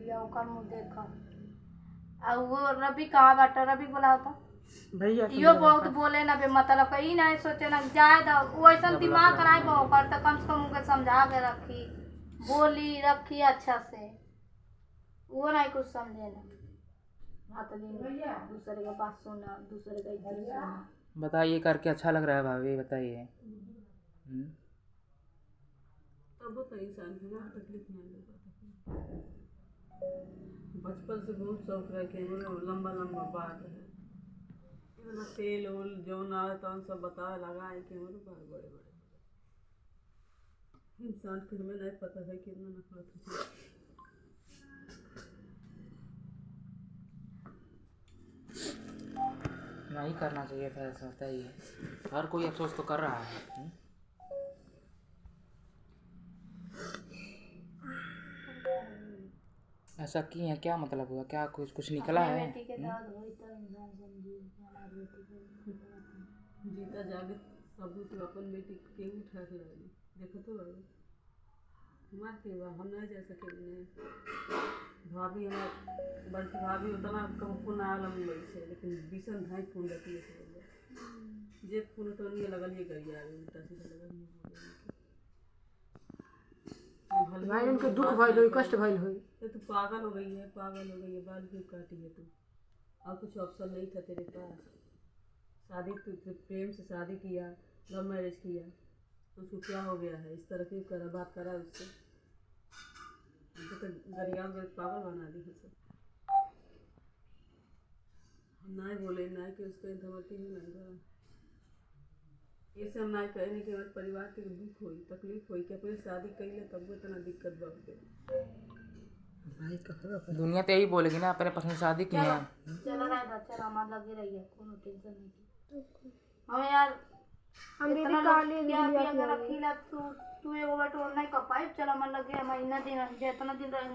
भैया ओकर मुंह देखा आ वो रवि कहाँ बाटा रवि बोला था भैया यो बहुत बोले ना बे मतलब कहीं नहीं सोचे ना जाए दा वो ऐसा दिमाग कराए पर तो कम से कम उनके समझा के रखी बोली रखी अच्छा से वो नहीं कुछ समझे ना हाथ दिन दूसरे के बात सुना दूसरे का इज्जत सुना। बताइए करके अच्छा लग रहा है भाभी बताइए। तब तो इंसान को बहुत तकलीफ नहीं होता बचपन से बहुत शौक रहे कि लंबा लंबा बाल है इतना तेल उल जो ना तो सब बतावे लगा है कि हमारे बाल बड़े बड़े इंसान को हमें नहीं पता है कितना नफरत है। नहीं करना चाहिए था ऐसा बताइए हर कोई अफसोस तो कर रहा है। ऐसा किए हैं क्या मतलब हुआ क्या कुछ निकला है। जीता जागे सबूत अपन बेटी के उठा लगे देखो तो मार के हम नहीं जा सके भाभी हमारे बल्कि भाभी उतना कम फोन आया मुंबई से लेकिन भीषण ढाई फोन रखी है जे फोन तो नहीं लगल ये करिए आगे उल्टा सीधा लगल भाई उनके दुख भइल होई कष्ट भइल होई तो तू पागल हो गई है बाल क्यों काटी है तू और कुछ ऑप्शन नहीं था तेरे पास शादी तू प्रेम से शादी किया लव मैरिज किया तो उसको क्या हो गया है इस तरह की करा बात करा उससे तो गरिया में पागल बना दी है सब ना बोले ना कि उसको इंतमती ही नहीं करा ये सब ना कहने कि हमारे परिवार के दुख हुई तकलीफ हुई कि अपनी शादी कैले तब वो इतना दिक्कत बात दुनिया तो यही बोलेगी ना अपने पसंद शादी की है। चलो चलो हमारे लगे रहिए कोनो टेंशन नहीं हम यार हम इतना क्या रखीला तू एगो बटोर नहीं कर पाई चलो हमारे लगे महीना दिन जितना दिन रहे